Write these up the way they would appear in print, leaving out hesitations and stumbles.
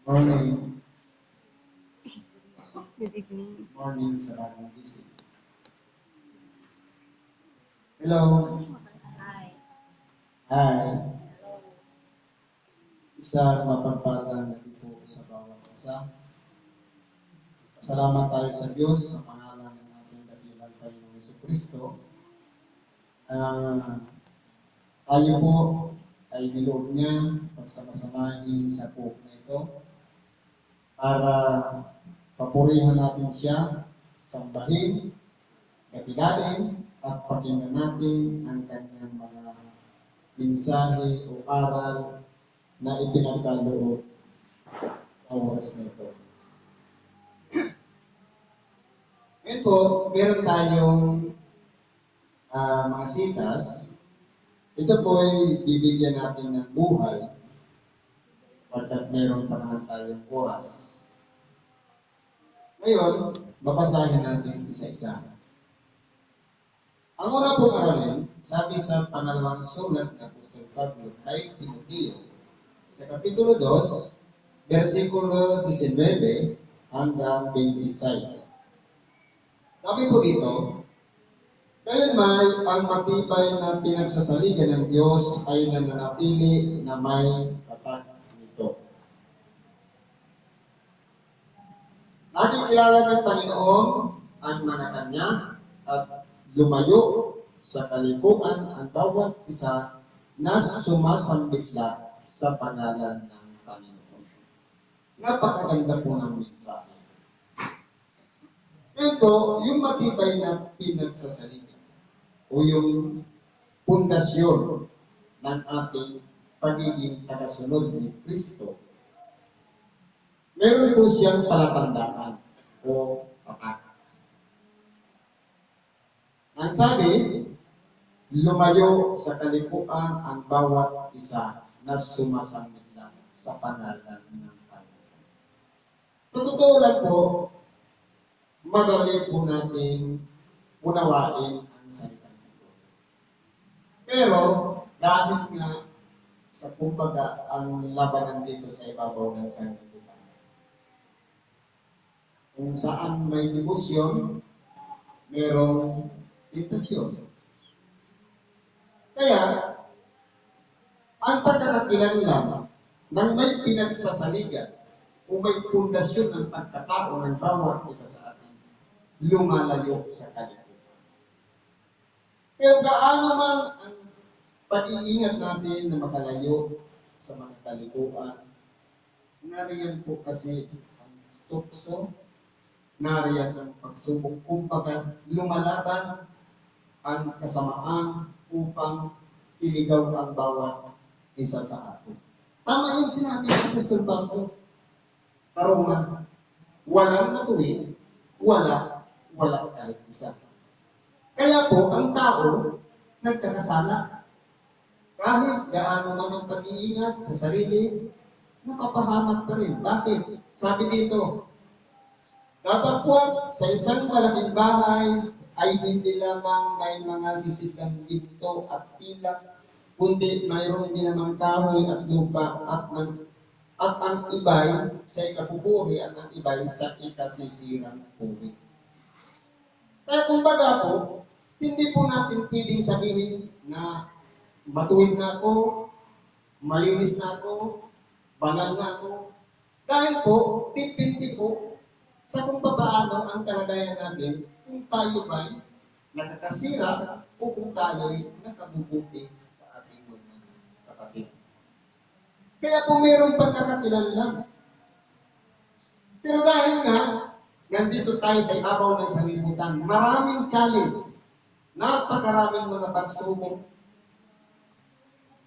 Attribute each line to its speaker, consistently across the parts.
Speaker 1: Morning.
Speaker 2: Good evening.
Speaker 1: Morning sa bagong gising. Hello.
Speaker 2: Hi.
Speaker 1: Hi. Isang mapagpalang nandito sa bawat isa. Pasalamat tayo sa Diyos sa pangalan ng ating dakilang Panginoong Jesucristo. Tayo po ay niloob niya pagsamasamahin sa buhok na ito para papurihan natin siya, sambahin, kakilain, at pakinggan natin ang kanyang mga mensahe o aral na ipinagkaloob sa oras na ito. Ngayon po, meron tayong mga sitas. Ito po ay bibigyan natin ng buhay pagkat meron pa naman tayong oras. Ngayon, babasahin natin isa-isa. Ang una pong aralin, sabi sa pangalawang sulat ng Apostol Pablo kay Timoteo, sa Kapitulo 2, versikulo 19 hanggang 26. Sabi po dito, "Gayon may ang matibay na pinagsasaligan ng Diyos ay nananatili na may tatak nito. Nakikilala ng Panginoon ang mga kanya at lumayo sa kalikuan ang bawat isa na sumasambitla sa pangalan ng Panginoon." Napakaganda po ng mensahe. Ito, yung matibay na pinagsasaligan o yung pundasyon ng ating pagiging tagasunod ni Kristo, meron po siyang palatandaan o tatak. Ang sabi, lumayo sa kalikuan ang bawat isa na sumasambit lang sa pangalan ng Panginoon. Sa totoo lang po, madali po natin unawain ang salita nito. Pero, dahil nga sa kumbaga ang labanan dito sa ibabaw ng sanlibutan, kung saan may debosyon, merong tentasyon. Kaya, ang pagkakakilanlan ng may pinagsasaligan o may pundasyon ng pagkatao ng bawat isa sa atin, lumalayo sa kalikuan. Pero gaano man ang pag-iingat natin na makalayo sa mga kalikuan, nariyan po kasi ang tukso, nariyan ang pagsubok, kumbaga lumalaban ang kasamaan upang iligaw ang bawat isa sa atin. Tama yung sinabi ng Apostol Pablo sa Roma, walang matuwid, wala kahit isa. Kaya po, ang tao nagkakasala. Kahit gaano man ang pag-iingat sa sarili, napapahamak pa rin. Bakit? Sabi dito, "Datapwat sa isang malaking bahay ay hindi lamang may mga sisidlang ginto at pilak, kundi mayroon din namang kahoy at lupa at ang iba'y sa ikapupuri at ang iba'y sa ikasisirang puri." Kaya kumbaga po, hindi po natin pwedeng sabihin na matuwid na ako, malinis na ako, banal na ako. Dahil po, depende po sa kung paano ang kalagayan natin kung tayo ba'y nakakasira o kung tayo'y nakabubuti sa ating mga kapatid. Kaya po mayroong pagkakakilanlan. Pero dahil nga, nandito tayo sa ibabaw ng sanlibutan, maraming challenge, napakaraming mga pagsubok,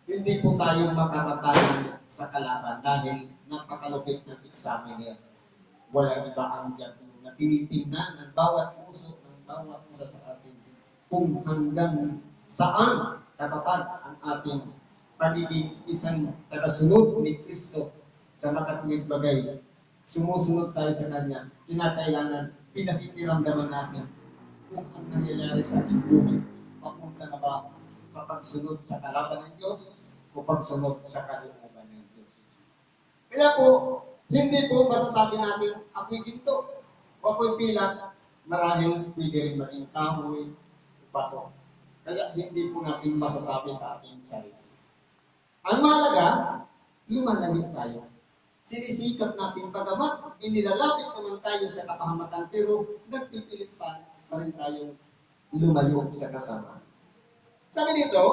Speaker 1: hindi po tayo makakatayan sa kalaban dahil napakalupit ng examiner. Walang iba ang diyan na tinitingnan ng bawat puso ng bawat isa sa atin kung hanggang saan katapat ang ating pagiging isang tagasunod ni Kristo sa makatuwid bagay. Sumusunod tayo sa Kanya, kinakailangan pinakikiramdaman natin kung ang nangyayari sa ating buhay, papunta na ba sa pagsunod sa kalaban ng Diyos o pagsunod sa kalooban ng Diyos. Kaya po, Hindi po masasabi natin, ako'y ginto, o ako'y pilak, marahil pwede rin maging kahoy, bato. Kaya hindi po natin masasabi sa ating sarili. Ang mahalaga, lumalayo tayo. Sinisikap natin pagamat, inilalapit naman tayo sa kapahamatan, pero nagpipilit pa rin tayong lumayo sa kasama. Sabi dito,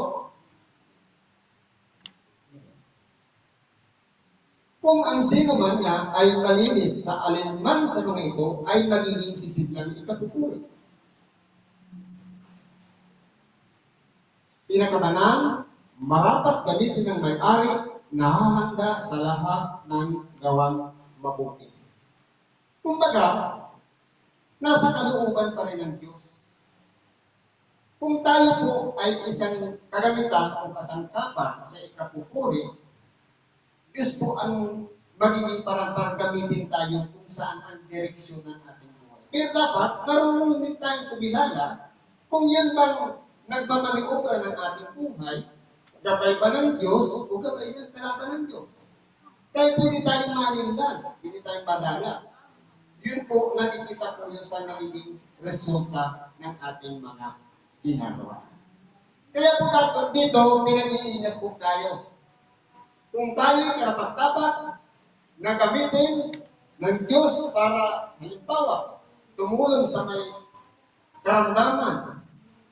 Speaker 1: kung ang sino man nga ay malinis sa alinman sa mga ito, ay magiging sisidlang ikapupuri. Pinakabanal, marapat gamitin ng may-ari, nahahanda sa lahat ng gawang mabuti. Kumbaga, nasa kalooban pa rin ng Diyos. Kung tayo po ay isang kagamitan o kasangkapan sa ikapupuri, Diyos po ang magiging parang gamitin tayo kung saan ang direksyon ng ating buhay. Pero dapat, marunong din tayong kumilala kung yan bang nagmamaniobra ng ating buhay, gabay ba ng Diyos o gabay ng kalaban ng Diyos. Kaya pwede tayong malinlan, pwede tayong madala. Yun po, nakikita po yun sa nagiging resulta ng ating mga ginagawa. Kaya po dito, pinag-iingat po tayo. Kung tayo karapat-dapat na gamitin ng Diyos para, halimbawa, tumulong sa may karamdaman,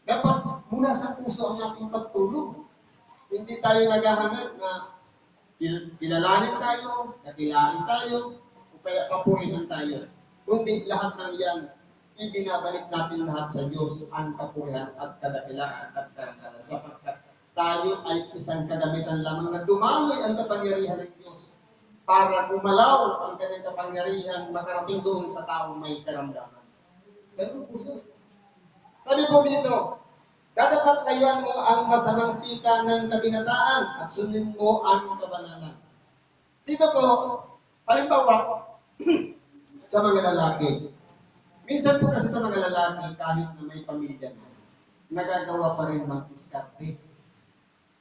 Speaker 1: dapat mula sa puso ang ating pagtulong. Hindi tayo naghahanap na kilalanin tayo, nakilain tayo, o kaya papurihan tayo. Kundi lahat ng yan, ibinabalik natin lahat sa Diyos ang kapurihan at kadakilaan at karangalan sapagkat tayo ay isang kagamitan lamang na dumaloy ang kapangyarihan ng Diyos para gumalaw ang kanyang kapangyarihan makarating doon sa taong may karamdaman. Ganun po yun. Sabi po dito, dapat layuan mo ang masamang pita ng kabinataan at sundin mo ang kabanalan. Dito po, halimbawa, sa mga lalaki. Minsan po kasi sa mga lalaki, kahit na may pamilya na, nagagawa pa rin mag-diskarte.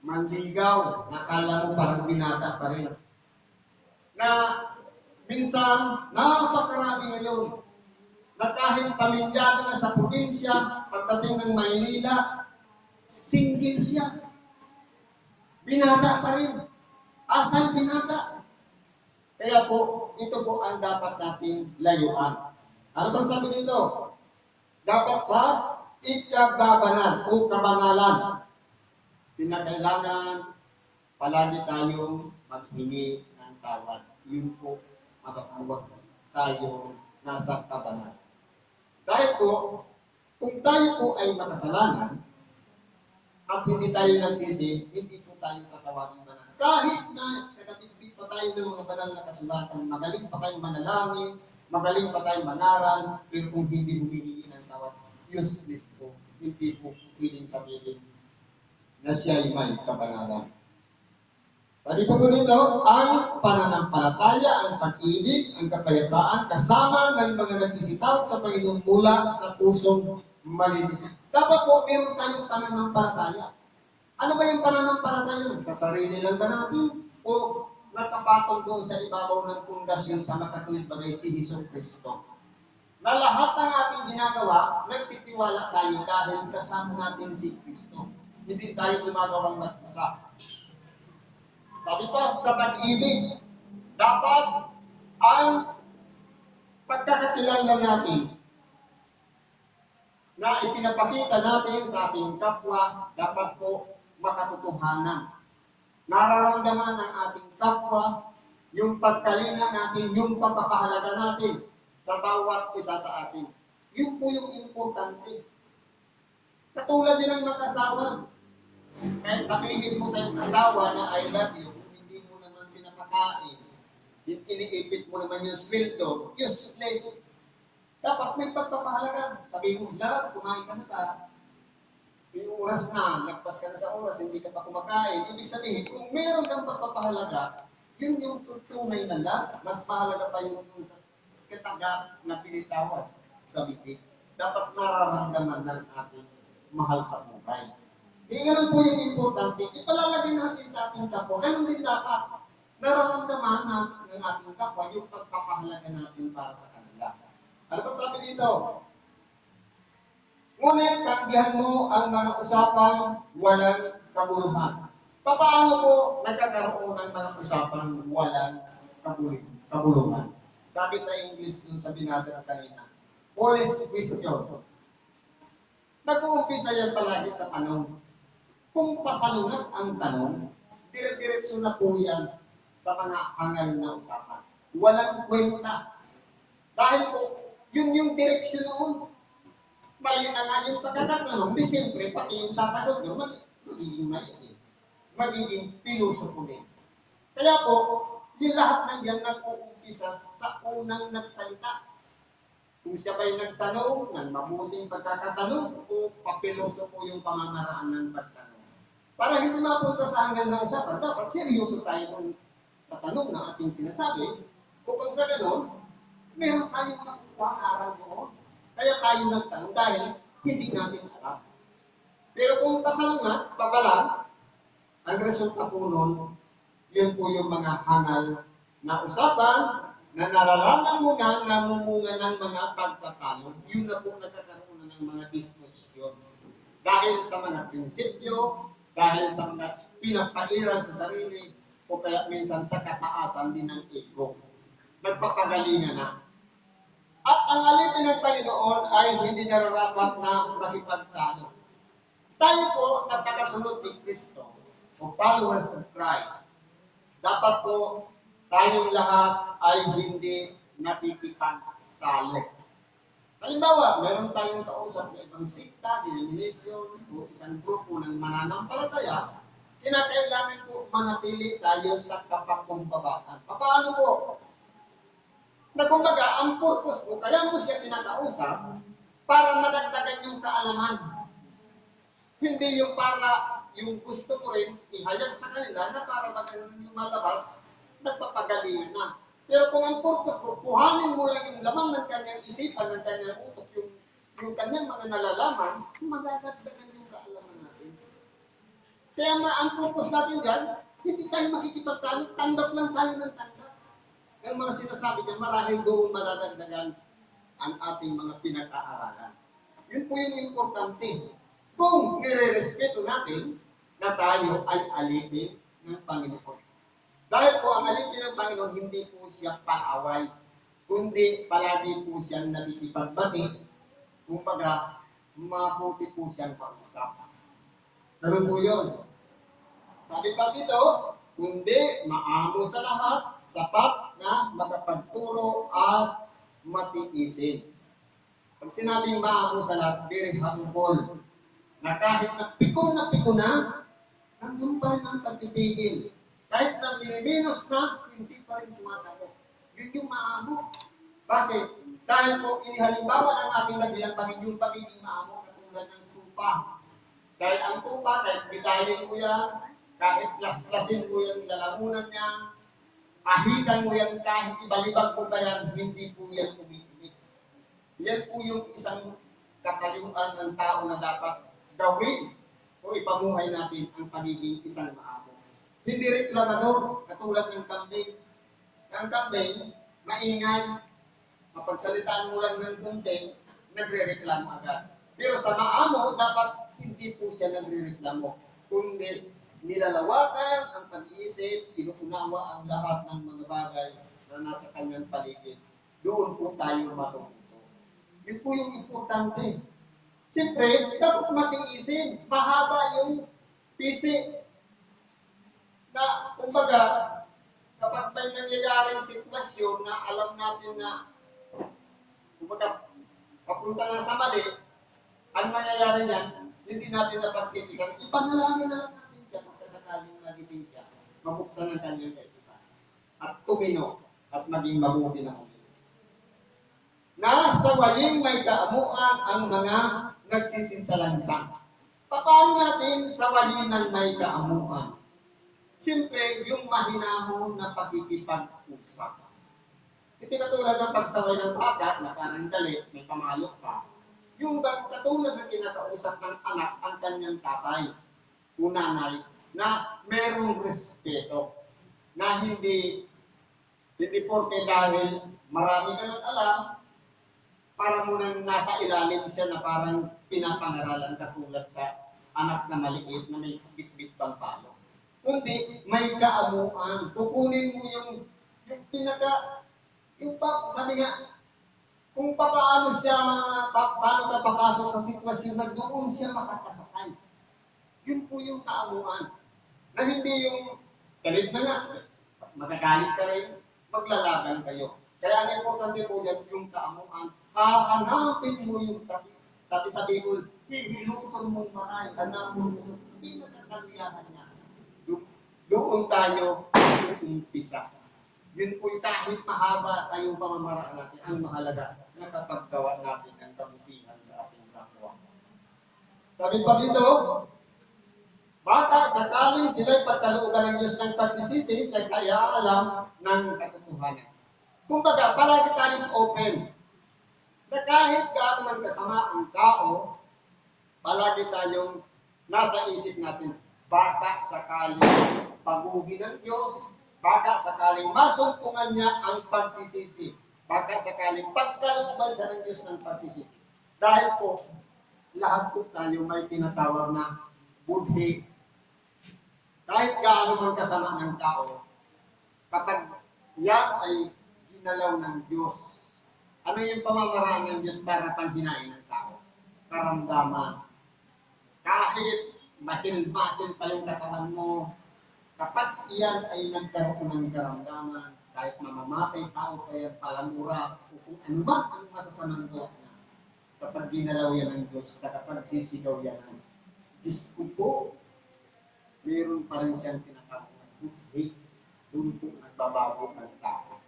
Speaker 1: Manligaw, nakala mo parang binata pa rin. Na minsan, napakarami ngayon, na kahit pamilyado na sa probinsya, pagdating ng Maynila, single siya. Binata pa rin. Asal binata. Kaya po, ito po ang dapat nating layuan. Ano ba sabi dito? Dapat sa ikababanan o kabanalan. Kinakailangan palagi tayong maghingi ng tawad. Yun po, matakuwag tayo nasa kabanan. Dahil po, kung tayo po ay makasalanan at hindi tayo nagsisi, hindi po tayo tatawagin banal. Kahit na nakatipid pa tayo ng mga banal na kasulatan, magaling pa tayong manalangin, magaling pa tayong mangaral, pero kung hindi humihingi ng tawad, useless po. Hindi po pwedeng sabihin na siya ay may kabanalan. Sabi po dito, ang pananampalataya, ang pag-ibig, ang kapayapaan, kasama ng mga nagsisitawag sa Panginoon mula sa pusong malinis. Dapat po, meron tayong pananampalataya. Ano ba yung pananampalataya? Sa sarili lang ba natin? O nakapatong doon sa ibabaw ng pundasyon sa makatulid bagay si Hesus Kristo? Na lahat ng ating ginagawa, nagtitiwala tayo dahil kasama natin si Kristo. Hindi tayo gumagawang mag-isa. Sabi pa, sa pag-ibig, dapat ang pagkakakilala natin na ipinapakita natin sa ating kapwa, dapat po makatotohanan. Nararamdaman ng ating kapwa yung pagkalinga natin, yung pagpapahalaga natin sa bawat isa sa atin. Yun po yung importante. Katulad din ng mag-asawa. Kahit sabihin mo sa iyong asawa na I love you, hindi mo naman pinapakain, iniipit mo naman yung sweldo, useless. Dapat may pagpapahalaga. Sabihin mo, love, kumain ka na ka. Yung oras na, lagpas ka na sa oras, hindi ka pa kumakain. Ibig sabihin, kung meron kang pagpapahalaga, yun yung tunay na love. Mas mahalaga pa yung sa kataga na pinitawan sa bibig. Dapat nararamdaman ng ating mahal sa buhay. Kaya ganun po yung importante. Ipalalagay natin sa ating kapwa. Ganun din dapat nararamdaman ng ating kapwa yung pagpapahalaga natin para sa kanila. Ano ba sabi dito? Ngunit tanggihan mo ang mga usapang walang kabuluhan. Paano po nagkakaroon ng mga usapang walang kabuluhan? Sabi sa English dun sa binasa ng kanina, Police question. Nag-uumpisa yan palagi sa tanong. Kung pasalungat ang tanong, dire-diretso na po yan sa mga hangal na usapan. Walang kwenta. Dahil po, yun yung direksyon noon. Mali na nga yung pagkakatanong, di siyempre, pati yung sasagot nyo, magiging mali din. Magiging pinuso po din. Kaya po, yung lahat ng yan nag-uumpisa sa unang nagsalita. Kung siya ba'y nagtanong ng mabuting pagkakatanong o papiloso po yung pamamaraan ng pagtanong. Para hindi mapunta sa hanggang na usapan, dapat seryoso tayo sa tanong na ating sinasabi. Kung sa ganun, meron tayong makukuha ang aral doon. Kaya tayo nagtanong dahil hindi natin alam. Pero kung pasalungat, pabalang, ang resulta po nun, yun po yung mga hangal na usapan, na nalalaman mo na namumunga ng mga pagtatalo, yun na po nagkakaroon ng mga diskusyon. Dahil sa mga prinsipyo, dahil sa mga pinapairan sa sarili, o kaya minsan sa kataasan din ng ego. Nagpapagalingan na. At ang alipin ng Panginoon ay hindi nararapat na makipagtalo. Tayo po na tagasunod ni Kristo, o followers of Christ, dapat po tayong lahat ay hindi nakikipagtalo. Halimbawa, meron tayong kausap na ibang sikta, denomination, o isang grupo ng mananampalataya, kinakailangan po manatili tayo sa kapagkumbabaan. Paano po? Na kumbaga, ang purpose ko, kaya mo siya kinakausap para madagdagan yung kaalaman. Hindi yung para, yung gusto ko rin ihayag sa kanila na para magandang yung malabas, nagpapagalingan na. Pero kung ang purpose mo, kuhanin mo lang yung lamang ng kanyang isipan, ng kanyang utok, yung kanyang mga nalalaman, madadagdagan yung kaalaman natin. Kaya ang purpose natin dyan, hindi tayo makikipagtalo, tanggap lang tayo ng tanggap. Ang mga sinasabi niya, marahil doon madadagdagan ang ating mga pinag-aaralan. Yun po yung importante. Kung nire-respeto natin na tayo ay alipin ng Panginoon. Dahil po ang alipin ng Panginoon, hindi po siya paaway, kundi palagi po siyang nakikipagbati, kumbaga, mabuti po siyang kausap. Ganun po yun. Sabi pa dito, kundi maamo sa lahat, sapat na makapagturo at matiisin. Pag sinabing maamo sa lahat, very humble, na kahit na piko na, nandun pa rin ang pagpipigil. Kahit na miniminos na, hindi pa rin sumasagot. Yun yung maamo. Bakit? Dahil po inihalimbawa ng ating nagilang Panginoon pagiging maamo katulad ng tupa. Dahil ang tupa, kahit bitayin mo yan, kahit laslasin mo yung lalamunan niya, ahitan mo yan, kahit ibalibag mo pa yan, hindi po yan umiibig. Yan po yung isang katayuan ng tao na dapat gawin o ipamuhay natin ang pagiging isang maamo. Hindi reklamador, katulad ng kambing. Ang kambing, maingay, mapagsalitaan mo lang ng kunti, nagre-reklamo agad. Pero sa maamo, dapat hindi po siya nagre-reklamo, kundi nilalawakan ang pag-iisip, inuunawa ang lahat ng mga bagay na nasa kanyang paligid. Doon po tayo matututo. Yun po yung importante. Siyempre, dapat matiisin. Mahaba yung pisi. Na, kumbaga, kapag may nangyayaring sitwasyon na alam natin na, kumbaga, papunta na sa mali, ang nangyayari yan, hindi natin napagtitisan. Ipanalangin na lang natin siya pagkasakaling nagising siya. Mabuksan ang kanyang kaisipan. At tumino at maging mabuti na ulit. Na sa waling may kaamuan ang mga nagsisinsalansang. Paano natin sa wali ng may kaamuan? Siyempre, yung mahinahon na pakikipag-usap. Ito katulad ng pagsaway ng bata na parang galit, may pamalok pa. Yung katulad ng kinakausap ng anak ang kanyang tatay, o nanay, na merong respeto. na hindi porke dahil marami ka ng alam, para mo nang nasa ilalim siya na parang pinapangaralan katulad sa anak na maliit na may bit-bit pang palo. Kundi may kaamuan. Kukunin mo yung sabi nga, kung paano ka papasok sa sitwasyon na doon siya makakasakay. Yun po yung kaamuan. Na hindi yung galit na nga, magagalit ka rin, maglalaban kayo. Kaya ang importante po yan, yung kaamuan, hahanapin mo yung sabi sa Bible, hihiluton mong maray, hanapin mo sa pinagkakaliyahan niya. Doon tayo umpisa. Yun po kahit mahaba tayong pamamaraan natin, ang mahalaga, nakapaggawa natin ang kabutihan sa ating kapwa. Sabi pa dito, baka sakaling sila'y pagkalooban ng Diyos ng pagsisisi, sa kaya alam ng katotohanan. Kumbaga, palagi tayong open. Na kahit gaano man kasama ang tao, palagi tayong nasa isip natin, baka sakaling paguhin ng Diyos, baka sakaling masumpungan niya ang pagsisisi, baka sakaling pagkalooban siya ng Diyos ng pagsisisi. Dahil po, lahat po tayo may tinatawag na budhi. Kahit gaano man kasama ng tao, kapag yan ay ginalaw ng Diyos, ano yung pamamaraan ng Diyos para panghinain ng tao? Karamdaman. Kahit masil-masil pa yung katawan mo, kapag iyan ay nagkaroon ng karamdaman, kahit mamamatay tao kaya palamura, o kung ano ba ang masasamang gawa na, kapag ginalaw yan ng Diyos, kapag sisigaw yan ng Diyos ko, meron pa rin siyang tinatawag na budhi, doon po nagbabago ng tao.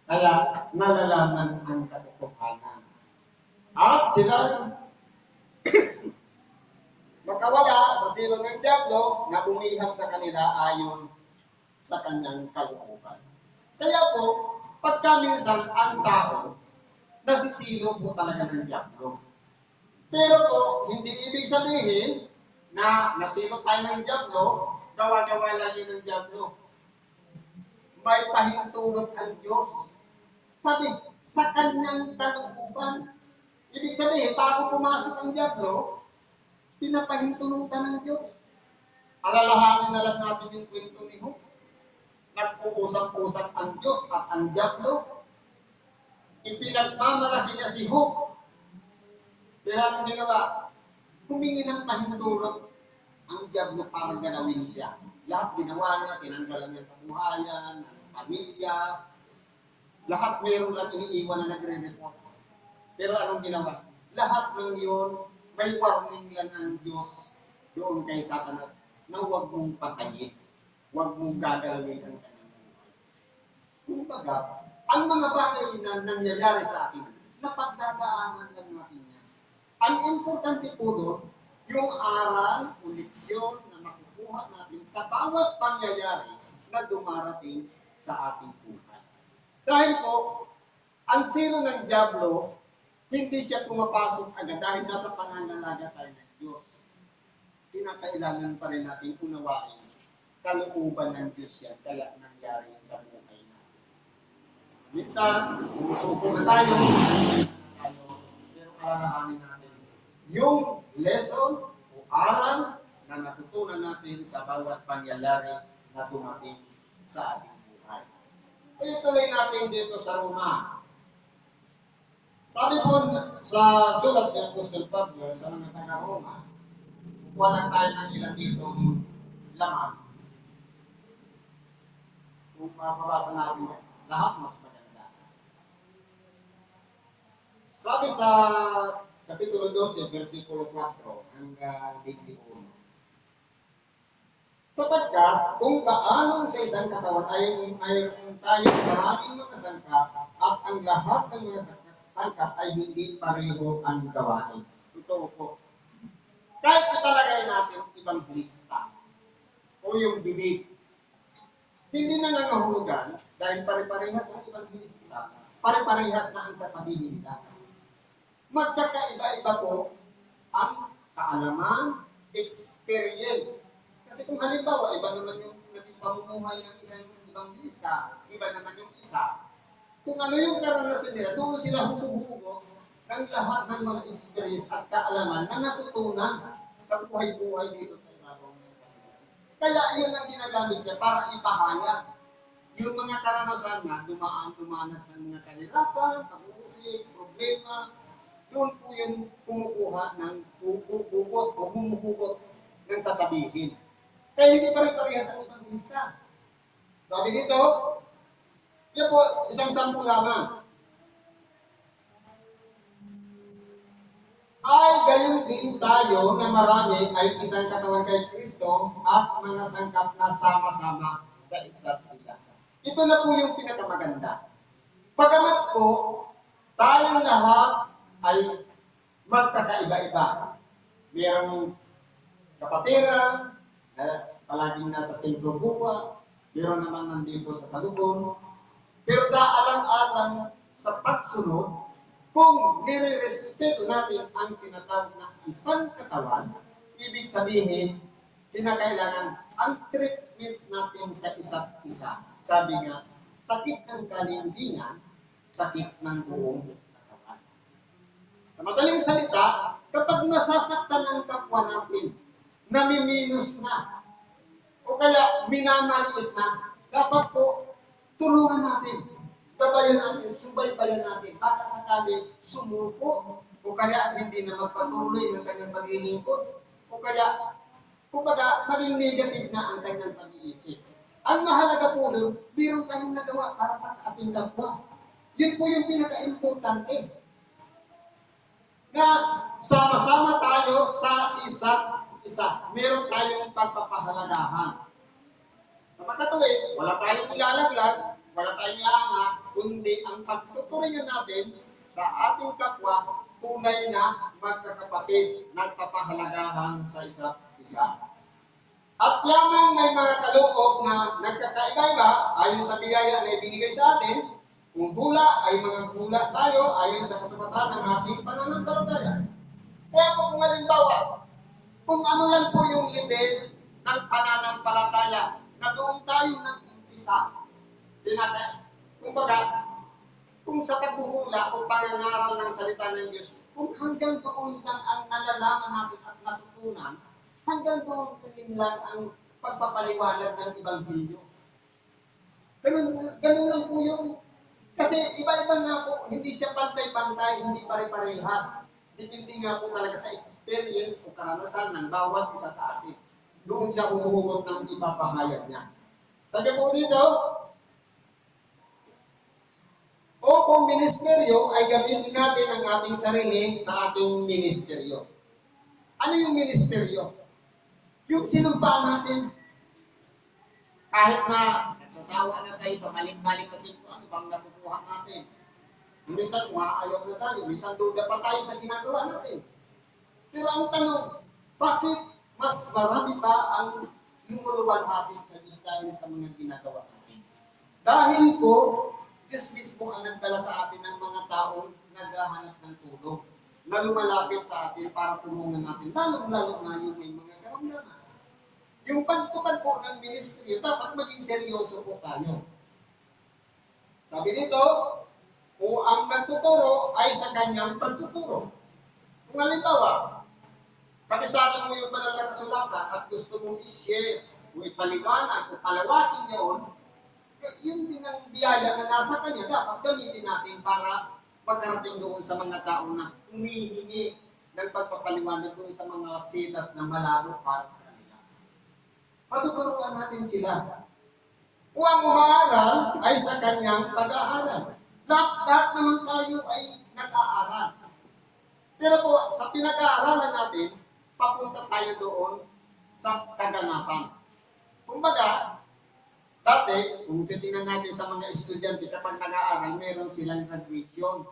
Speaker 1: Kaya nalalaman ang katotohanan. At sila makawala sa silong ng Diablo na bumihag sa kanila ayon sa kanyang kalooban. Kaya po, pagka minsan ang tao, nasisilo po talaga ng Diablo. Pero po, hindi ibig sabihin na nasilo tayo ng Diablo, gawa-gawa lang yun ng Diablo. May pahintulot ang Diyos. Sabi, sa kanyang kalooban. Ibig sabihin, bago pumasok ang Diablo, pinapahintulutan ng Diyos. Alalahanin na lang natin yung kwento ni Job. Nag-uusap-usap ang Diyos at ang Diablo. Ipinagmamalaki niya si Job. Pero ano ginawa? Humingi ng pahintulot ang Diablo para ganawin siya. Lahat ginawa niya, tinanggalan niya kabuhayan, pamilya, lahat meron lang iniiwan na nagre-report. Pero anong ginawa? Lahat ng yun, may warning lang ang Diyos doon kay Satanas na huwag mong patayin, huwag mong gagalawin ang kanyang buhay. Kumbaga, ang mga bagay na nangyayari sa atin, napagdadaanan lang natin yan. Ang importante po doon, yung aral o leksyon na makukuha natin sa bawat pangyayari na dumarating sa ating buhay. Dahil po, ang silo ng Diablo, hindi siya pumapasok agad dahil nasa pangangalaga tayo ng Diyos. Kinakailangan pa rin natin unawain kalooban ng Diyos yan, kaya nangyari sa buhay natin. Minsan, sumusuko na tayo, pero alalahanin natin yung lesson o aral na natutunan natin sa bawat pangyayari na dumating sa ating buhay. Tuloy natin dito sa Roma. Sabi po sa sulat ni Apostol Pablo sa mga taga-Roma, kuha lang tayo ng ilan dito laman. Kung mapabasa natin lahat, mas maganda. Sabi sa Kapitulo 12, versikulo 4 hanggang 21. Sapagkat kung paanong sa isang katawan ay tayong maraming mga sangkap at ang lahat ng mga sangkap ay hindi pareho ang gawain. Ito po. Kahit italagay natin ibang lista o yung bibig, hindi na nangahulugan dahil pare-parehas ang ibang lista, pare-parehas na ang sasabihin nila. Magkakaiba-iba po ang kaalaman, experience. Kasi kung halimbawa, iba naman yung naging pamumuhay ng isang ebanghilista, iba naman yung isa. Kung ano yung karanasan nila, doon sila humuhugot ng lahat ng mga experience at kaalaman na natutunan sa buhay-buhay dito sa ibabaw ng sanlibutan. Kaya yun ang ginagamit niya para ipahayag yung mga karanasan na dumanas ng mga kahirapan, pag-uusig, problema. Doon po yung kumukuha ng bugot o humuhugot ng sasabihin. Kaya hindi pa rin parehas ang ebanghilista. Sabi dito, yan po, isang sample lamang. Ay gayon din tayo na marami ay isang katawan kay Kristo at mga sangkap na sama-sama sa isa't isa. Ito na po yung pinakamaganda. Pagamat po, tayong lahat ay magkakaiba-iba. Mayroong kapatiran, na palaging nasa templo buwa, mayroon naman nandito sa salugon. Pero daalang-alang sa pagsunod, kung nire-respeto natin ang tinatawag na isang katawan, ibig sabihin, kinakailangan ang treatment natin sa isa't isa. Sabi nga, sakit ng kalindinan, sakit ng buong katawan. Sa madaling salita, kapag nasasaktan ang kapwa natin, namiminos na, o kaya minamaliit na, dapat po tulungan natin, gabayan natin, subaybayan natin, baka sakali sumuko, o kaya hindi na magpatuloy ng kanyang paglilingkod, o kaya, kumbaga, maging negative na ang kanyang pag-iisip. Ang mahalaga po doon, mayroon tayong nagawa para sa ating kapwa. Yun po yung pinaka-importante. Na sama-sama tayo sa isa't isa. Meron tayong pagpapahalagahan. Sa makatuwid, wala tayong ilalaglag, wala tayong iangat, kundi ang pagtuturingan natin sa ating kapwa, tunay na magkakapatid, nagpapahalagahan sa isa't isa. At lamang may mga kaloob na nagkakaiba-iba ayon sa biyaya na ibinigay sa atin, kung hula ay mga hula tayo ayon sa kasukatan ng ating pananampalataya. Kaya po kung halimbawa, kung ano lang po yung level ng pananampalataya na doon tayo nag-umpisa, kumbaga, kung sa paghuhula o pangangaral ng salita ng Diyos, kung hanggang doon lang ang nalalaman natin at natutunan, hanggang doon lang ang pagpapaliwanag ng Ebanghelyo. Ganun lang po yun. Kasi iba-iba nga po, hindi siya pantay-pantay, hindi pare-parehas. Depende nga po talaga sa experience o karanasan ng bawat isa sa atin. Doon siya humuhugot ng ipapahayag niya. Sabi po dito, o kung ministeryo ay gamitin natin ang ating sarili sa ating ministeryo. Ano yung ministeryo? Yung sinumpaan natin. Kahit na nagsasawa na tayo, pabalik-balik sa pinto, ano bang nakukuha natin? Minsan, umaayaw na tayo. Minsan, duda pa tayo sa ginagawa natin. Pero ang tanong, bakit mas marami pa ang lumuluwalhati sa Diyos dahil sa mga ginagawa natin? Dahil po, Diyos mismo ang nagdala sa atin ng mga taong naghahanap ng tulong na lumalapit sa atin para tulungan natin. Lalo-lalo na yung may mga karamdaman. Yung pagtupad po ng ministry, dapat maging seryoso po tayo. Sabi dito, o ang nagtuturo ay sa kanyang pagtuturo. Kung halimbawa, kabisado mo yung banal na kasulatan at gusto mong i-share o ipaliwanag o palawakin yun, yun din ang biyaya na nasa kanya, dapat gamitin natin para pagkarating doon sa mga tao na humihingi ng pagpapaliwanag doon sa mga sitas na malabo para sa kanila. Matuturuan natin sila. Kung ang umaaral ay sa kanyang pag-aaral. Lahat naman tayo ay nag-aaral. Pero po, sa pinag-aaralan natin, papunta tayo doon sa kaganapan. Kumbaga, dati, kung titingnan natin sa mga estudyante, kapag nag-aaral, meron silang graduation.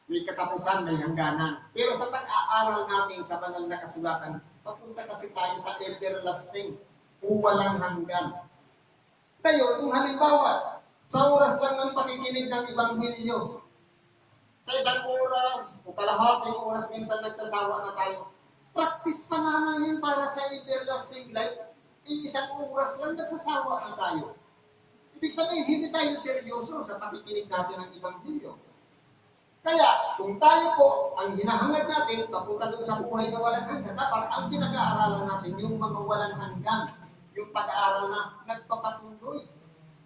Speaker 1: May katapusan, may hangganan. Pero sa pag-aaral natin sa banal na kasulatan, papunta kasi tayo sa everlasting, o walang hanggan. Ngayon, kung halimbawa, sa oras lang ng pakikinig ng Ebanghelyo, sa isang oras, o kalahating oras, minsan nagsasawa na tayo, practice pa nga namin para sa everlasting life, isang oras lang nagsasawa na tayo. Ibig sabihin, hindi tayo seryoso sa pakikinig natin ng Ebanghelyo. Kaya, kung tayo po, ang hinahangad natin, papunta doon sa buhay na walang hanggan, dapat ang pinag-aaralan natin, yung mga walang hanggan, yung pag-aaral na nagpapatuloy.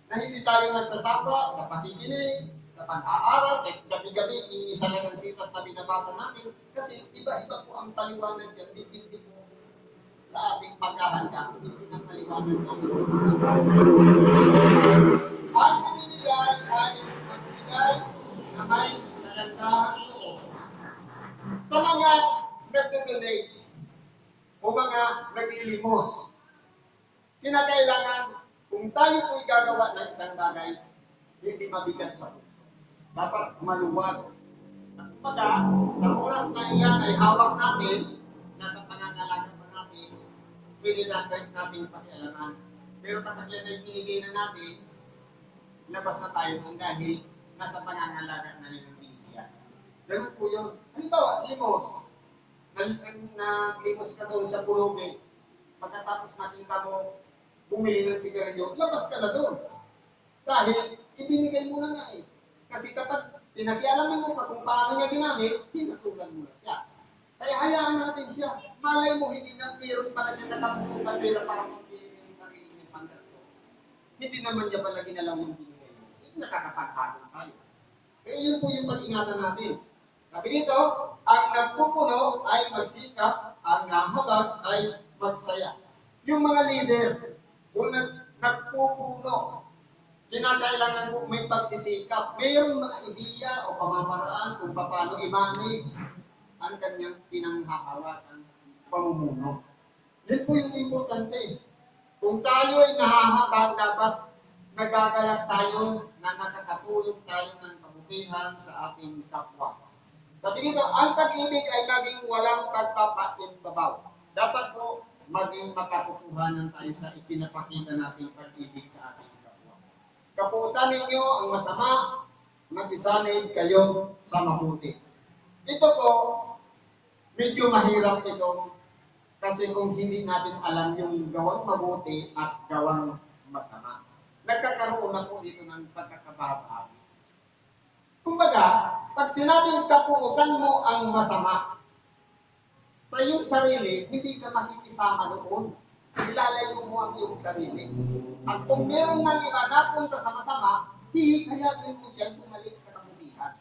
Speaker 1: Na hindi tayo nagsasawa sa pakikinig, sa pag-aaral, kahit gabi-gabi, iisa lang ang sitas na binabasa natin, kasi iba-iba po ang paliwanag yan, dipindi po sa ating paghahanda, hindi ng paliwanag ng ating sitas. Ang namimigay ay magbigay na may kagandahan loob sa mga nagdodonate o mga naglilimos. Kinakailangan, kung tayo po'y gagawa ng isang bagay, hindi mabigat sa puso. Dapat maluwag. At kumbaga, sa oras na iyan ay hawak natin, nasa pangangalaga pa natin, pwede natin pakialaman. Pero kapag yan ay binigay na natin, labas na tayo ng dahil nasa pangangalaga na rin ang binigyan. Ganun po yun. Halimbawa, limos. Limos ka doon sa pulubi. Pagkatapos nakita mo, bumili ng sigarilyo, labas ka na doon. Dahil, ibinigay mo na nga eh. Kasi kapag pinakialaman mo pa kung paano niya ginamit, pinatulan mo na siya. Kaya hayaan natin siya. Malay mo, hindi na meron pala siya nakapupungan pera para magbili ng sarili ng panggasto. Hindi naman niya pala ginalaw yung binigay mo. Nakakapaghatong tayo. Kaya yun po yung pag-ingatan natin. Sabi dito, ang nagpupuno ay magsikap, ang nahabag ay magsaya. Yung mga leader, kung nagpupuno, kinakailangan po may pagsisikap. Mayroong mga ideya o pamamaraan kung paano i-manage ang kanyang pinanghahawatan pamumuno. Yan po yung importante. Kung tayo ay nahahabag, dapat nagagalak tayo na nakakatulog tayo ng kabutihan sa ating kapwa. Sabi dito, ang pag-ibig ay maging walang pagpapaimbabaw. Dapat po maging makatotohanan tayo sa ipinapakita nating pag-ibig sa ating kapwa. Kaputan ninyo ang masama, mag-isanib kayo sa mabuti. Ito po, medyo mahirap ito kasi kung hindi natin alam yung gawang mabuti at gawang masama. Nagkakaroon na po dito ng pagkakabahagi. Kumbaga, pag sinabing kapuutan mo ang masama, sa iyong sarili, hindi ka makikisama doon. Ilalayo mo ang iyong sarili. At kung meron ng iba na punta sa masama, hihikayatin mo siya bumalik sa kabutihan.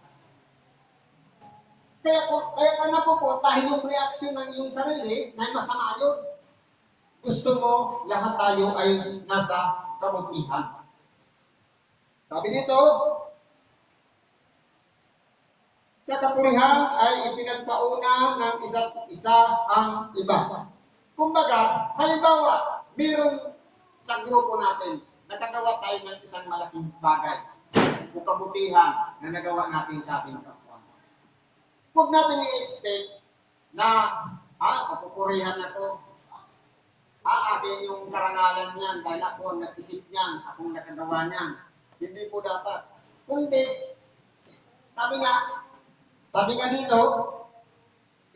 Speaker 1: Kaya ka napupuntahin yung reaksyon ng iyong sarili na masama yun. Gusto mo, lahat tayo ay nasa kabutihan. Sabi dito, sa kapurihan ay ipinagpauna ng isa't isa ang iba. Kumbaga, halimbawa, mayroong sa grupo natin, nakagawa tayo ng isang malaking bagay o kabutihan na nagawa natin sa ating kapwa. Huwag natin i-expect na, kapupurihan na to. Akin yung karangalan niyan dahil ako ang nag-isip niyan, akong nakagawa niyan. Hindi po dapat. Kundi, sabi nga dito,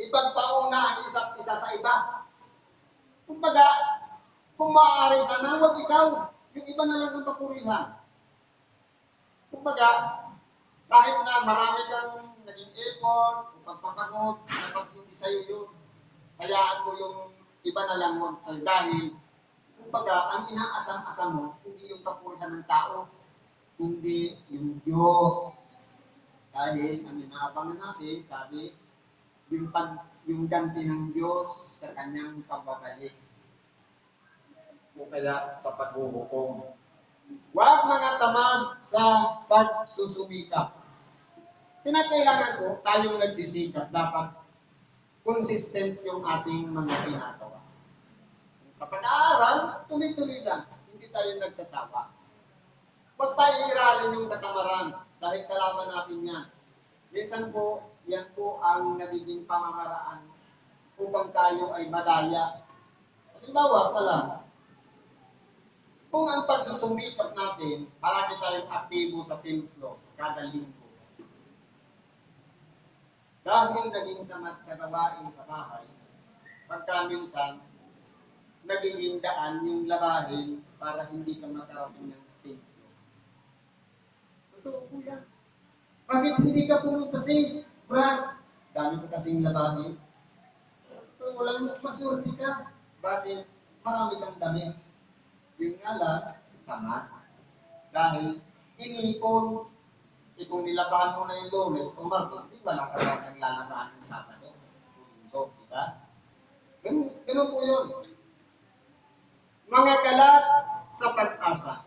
Speaker 1: ipagpauna ang isa't isa sa iba. Kumbaga, kung maaari sana, huwag ikaw. Yung iba na lang ang papurihan. Kumbaga, kahit na marami kang naging effort, pagpapagod, dapat hindi sa'yo yun. Hayaan mo yung iba na lang mo sa'yo. Dahil, kumbaga, ang inaasam-asam mo, hindi yung papurihan ng tao, kundi yung Diyos. Dahil, ang inaabangan natin, sabi, yung ganti ng Diyos sa kanyang pagbabalik. O kaya sa paghuhukom. Huwag mga tamad sa pagsusumikap. Kinakailangan po, tayong nagsisikap, dapat consistent yung ating mga ginagawa. Sa pag-aaral, tuloy-tuloy lang. Hindi tayo nagsasawa. Huwag tayo iralin yung katamaran dahil kalaban natin yan. Minsan po, yan po ang nagiging pamamaraan upang tayo ay madaya. Halimbawa pala, kung ang pagsusumikap natin, palagi tayong aktibo sa templo kada linggo. Dahil naging tamad sa gawain sa bahay, pagka minsan, nagiging daan yung labahin para hindi ka makarating ng templo. Totoo po yan. Bakit hindi ka pumunta sis? Brad, dami ko kasing labanin. Totoo lang, masurti ka. Bakit? Marami kang damit. Yun nga lang, tama. Dahil iniipon, kung nilabahan mo na yung Lunes o Martes, di ba lang kasama ng lalabahan ng Sabado? Linggo, di ba? Ganun po yun. Mga galat sa pag-asa.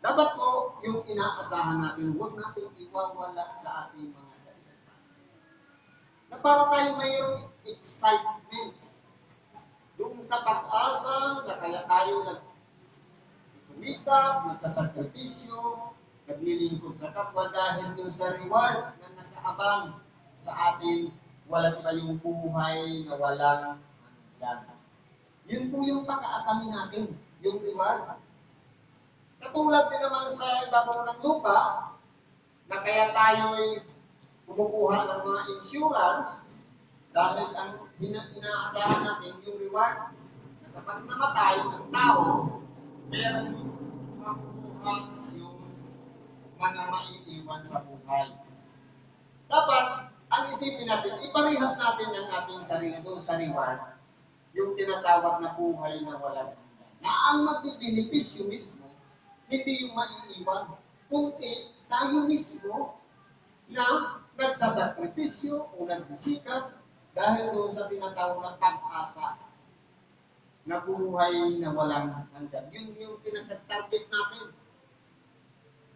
Speaker 1: Dapat po, yung inaasahan natin, huwag natin iwawala sa ating mga kaisipan. Na para tayo mayroong excitement doon sa pag-asa na kaya tayo nagsumikap, nagsasakripisyo, naglilingkod sa kapwa dahil doon sa reward na nakaabang sa atin, walang iba yung buhay na walang hanggan. Yun po yung pag-aasamin natin, yung reward. Katulad din naman sa ibabaw ng lupa, na kaya tayo'y kumukuha ng mga insurance dahil ang inaasahan natin yung reward na kapag namatay ang tao, meron makukuha yung mga maiiwan sa buhay. Dapat, ang isipin natin, iparehas natin ang ating sarili doon sa reward, yung tinatawag na buhay na walang hanggan. Na ang magbibenepisyo mismo, hindi yung maiiwan, kundi tayo mismo na nagsasakripisyo o nagsisikap dahil doon sa tinatawag na pag-asa na buhay na walang hanggan. Yun yung pinag-target natin.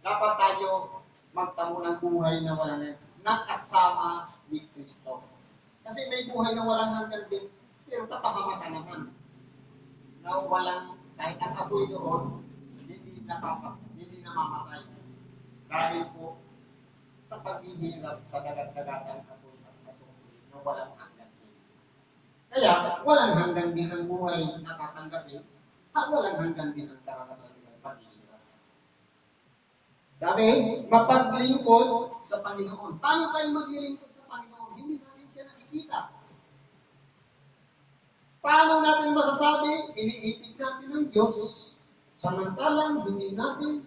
Speaker 1: Dapat tayo magtamo ng buhay na walang hanggan, nakasama ni Kristo. Kasi may buhay na walang hanggan din, pero kapahamakan naman na walang, kahit ang apoy doon, hindi namamatay. Dahil po sa paghihirap sa dagat-dagatang apoy at kasukoy na walang hanggan din. Kaya, walang hanggan din ang buhay na tatanggapin at walang hanggan din ang karanasan ng paghihirap. Dami, mapaglingkod sa Panginoon. Paano tayo maglilingkod sa Panginoon? Hindi natin siya nakikita. Paano natin masasabi? Iniibig natin ang Diyos, samantalang hindi natin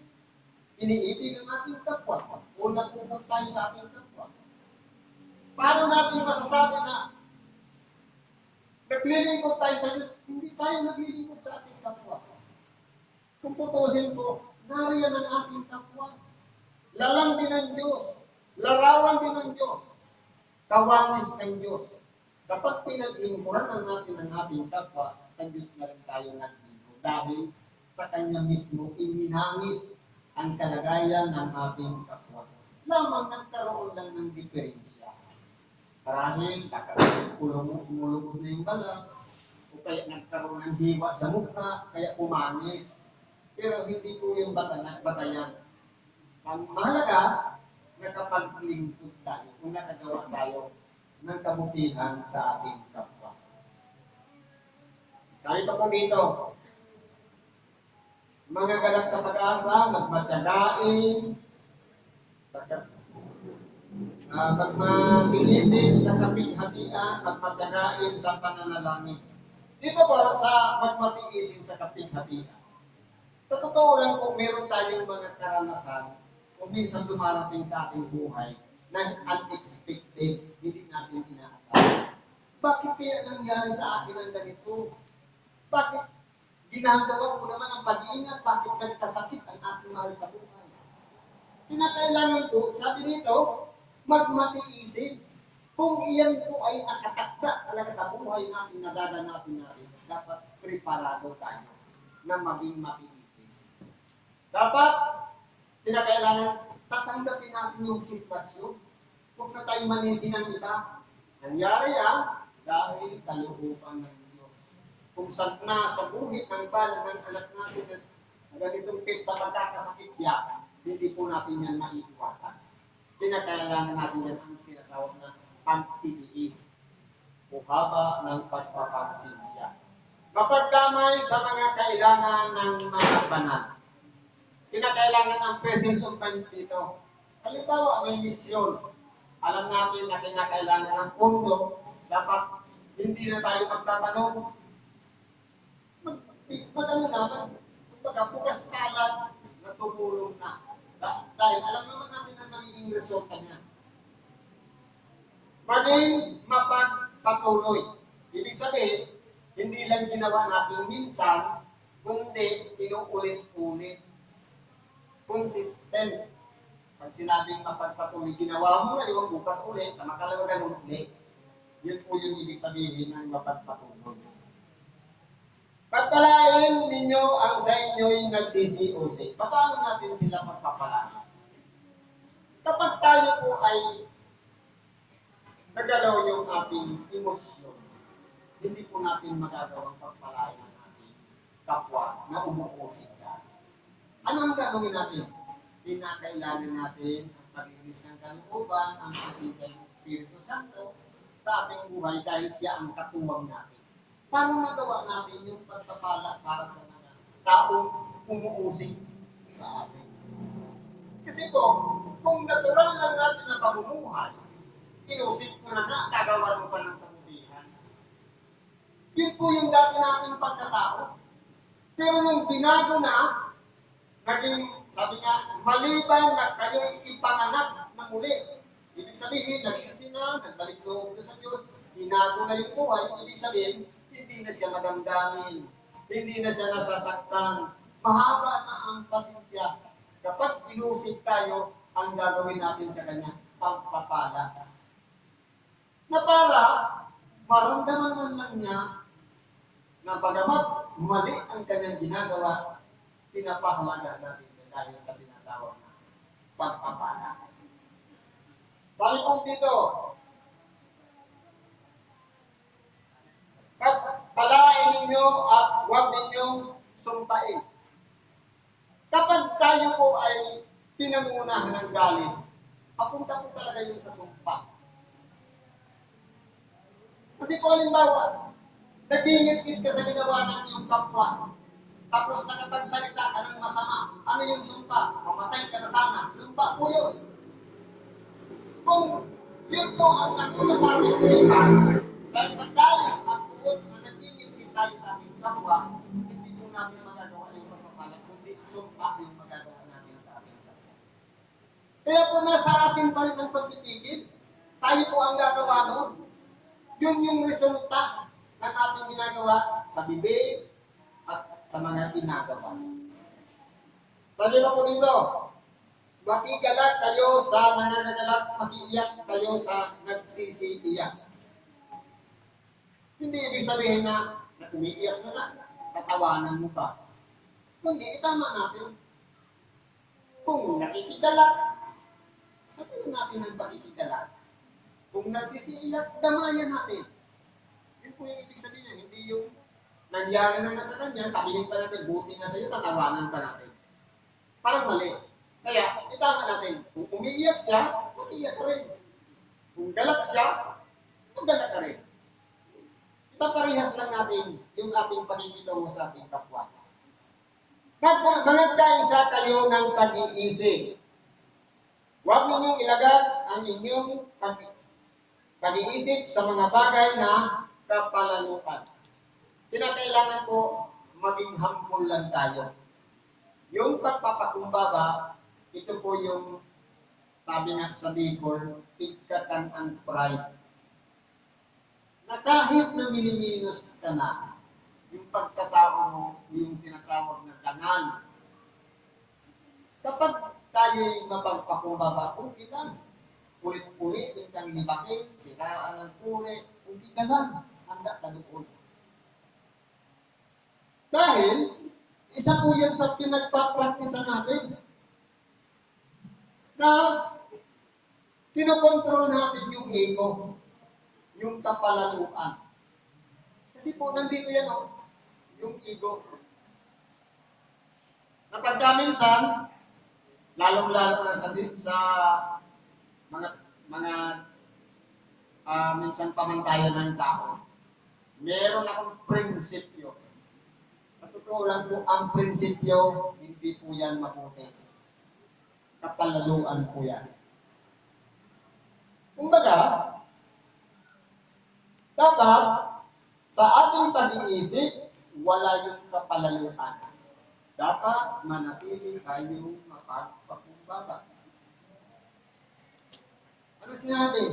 Speaker 1: iniibig ang ating kapwa o napupot tayo sa ating kapwa. Paano natin masasabi na naglilingkod tayo sa Diyos? Hindi tayo naglilingkod sa ating kapwa. Kung tutusin po, nariyan ang ating kapwa. Lalang din ng Diyos. Larawan din ng Diyos. Kawangis ng Diyos. Kapag pinaglingkuran ng natin ang ating kapwa, sa Diyos na rin tayo naglingkod. Dahil sa Kanya mismo, ininangis ang kalagayan ng ating kapwa. Lamang nagkaroon lang ng diferensya. Marahil, kumulubog na yung balat, o kaya nagkaroon ng hiwa sa mukha, kaya pumangit. Pero hindi po yung batayan. Ang mahalaga, nakapaglingkod tayo, kung nakagawa tayo ng kabutihan sa ating kapwa. Dahil pa po dito, mga galak sa pag-asa, magmatyagain, magmatilisin sa kapighatian, magmatyagain sa pananalangin. Dito po sa magmatilisin sa kapighatian. Sa totoo lang kung meron tayong mga karanasan, kung minsan dumarating sa ating buhay na unexpected, hindi natin inaasahan. Bakit kaya nangyari sa akin ang ganito? Bakit ginagawa ko naman ang pag-iingat? Bakit nagkasakit ang ating mahal sa buhay? Kinakailangan po, sabi nito, magmatiisin. Kung iyan po ay nakatakda talaga sa buhay natin na dadanasin natin, dapat preparado tayo na maging matiisin. Dapat, kinakailangan tatanggapin natin yung sitwasyon. Huwag na tayo manisin ng iba. Nangyari yan dahil kalooban ng Diyos. Kung sa buhit ng pala ng anak natin sa ganitong pit sa pagkakasakit siya, hindi po natin yan maiiwasan. Kinakailangan natin yan ang tinatawag na pagtitiis o haba ng pagpapansinsya. Mapagdamay sa mga kailangan ng mga banal. Kinakailangan ang presence of mind dito. Halimbawa, may misyon. Alam natin na kinakailangan ng pundo, dapat hindi na tayo magtatanong. Magtanong naman. Kumbaga, bukas palad na tumulong na. Dahil alam naman natin ang magiging resulta niya. Maging mapagpatuloy. Ibig sabihin, hindi lang ginawa natin minsan, kundi inuulit-ulit. Consistent. Pag sinabing mapagpatuloy, ginawa mo ngayon, bukas ulit, sa makalawagan ulit. Yun po yung ibig sabihin ng mapagpatuloy. Pagpalain ninyo ang sa inyo'y nagsisiusi. Paano natin sila pagpapalain? Kapag tayo po ay nagalaw yung ating emosyon, hindi po natin magagawang pagpalain ang ating kapwa na umuusig sa atin. Ano ang gagawin natin? Pinakailangan natin ang paglinis ng kalooban, ang presensya ng Espiritu Santo sa ating buhay dahil siya ang katuwang natin. Paano magawa natin yung pagpapala para sa mga taong umuusig sa atin? Kasi po, kung natural lang natin na pamumuhay, inusig ko na gagawa mo pa ng kabutihan. Yun po yung dati nating pagkatao. Pero nung binago na, naging, sabi nga, maliban na kayo'y ipanganak na muli. Ibig sabihin, nagsisi na, nagbalik loob na sa Diyos, binago na yung buhay. Ibig sabihin, hindi na siya madamdamin, hindi na siya nasasaktan. Mahaba na ang pasensya. Kapag inusig tayo, ang gagawin natin sa kanya, pagpapala. Na para, maramdaman man lang niya na bagamat mali ang kanyang ginagawa, pinapahalaga natin siya dahil sa tinatawag na pagpapala. Sabi po dito, palain ninyo at huwag ninyong sumpain. Kapag tayo po ay pinangunahan ng galit, papunta po talaga yun sa sumpa. Kasi po halimbawa, nagingit-ngit ka sa ginawa ng iyong kapwa, tapos nakapagsalita ka ng masama. Ano yung sumpa? Mamatay ka na sana. Sumpa po yun. Kung yun po ang naguna sa ating isipan, dahil sa galit at puot na nagingit-ngit tayo sa ating kapwa, hindi po natin magagawa yung pagpapala, kundi sumpa yung magagawa natin sa ating kapwa. Kaya po nasa atin pa rin ang pagpipigil. Tayo po ang gagawa noon. Yun yung resulta ng ating ginagawa sa bibig at sa mga ginagawa. Sabi na po dito, makigalak kayo sa nangangagalak, makiiyak kayo sa nagsisiiyak. Hindi ibig sabihin na umiiyak na nga, tatawanan mo pa. Kundi itama natin. Kung nakikigalak, sabihin natin ang pakikigalak. Kung nagsisiiyak, damayan natin. Yun po yung ibig sabihin niya, hindi yung nangyari na nga sa kanya, sabihin pa natin, buti nga sa'yo, tatawanan pa natin. Parang mali. Kaya, itama natin, kung umiiyak siya, mag-iyak ka rin. Kung galak siya, mag-galak ka rin. Ipaparehas lang natin yung ating pakikitungo sa ating kapwa. Magkaisa kayo ng pag-iisip. Huwag ninyong ilagak ang inyong pag-iisip sa mga bagay na kapalaluan. Kinakailangan po maging humble lang tayo. Yung pagpapakumbaba, ito po yung sabi nga sa Bicol, tigkatan ang pride. Na kahit na miniminus ka na, yung pagkatao mo, yung tinatawag na kanal. Kapag tayo'y mapagpakumbaba, okay lang. Ulit-ulit yung kang libakin, siraan ng puri, okay ka lang. Handa ka doon. Dahil, isa po yan sa pinagpapraktisan natin. Na, kinokontrol natin yung ego, yung kapalaluan. Kasi po, nandito yan yung ego. Na pagkaminsan, lalong-lalo na sa mga minsan pamantayan ng tao, meron akong prinsipyo. Sa totoo lang po, ang prinsipyo, hindi po yan mabuti. Kapalaluan po yan. Kumbaga, dapat sa ating pag-iisip, wala yung kapalaluan. Dapat manatili tayong mapagpakumbaba. pakumbaba. Ano sinabi?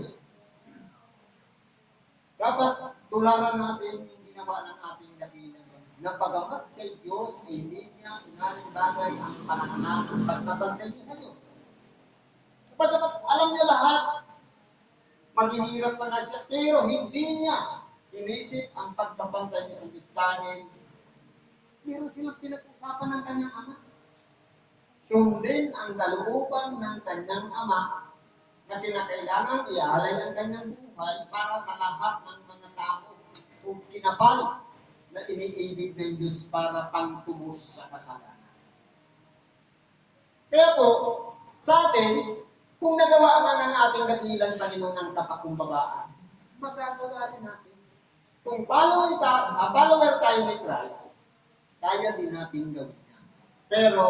Speaker 1: Dapat tularan natin yung ginawa ng ating dakilan. Na pagamat sa Diyos, ay hindi niya inaring bagay ang pananganan ng pagkabantay niya sa Diyos. Pagkamat alam niya lahat, maghihirap na nga siya, pero hindi niya inisip ang pagkabantay niya sa Diyos dahil meron silang pinag-usapan ng kanyang ama. Sundin ang kalooban ng kanyang ama na kinakailangan ialay ng kanyang buhay para sa lahat ng mga tao o kinapal na iniibig ng Diyos para pangtubos sa kasalanan. Kaya po, sa atin, kung nagawa man ng ating dakilang Panginoon ang kapakumbabaan, magagawa rin natin. Kung follower tayo ni Christ, kaya din natin gawin yan. Pero,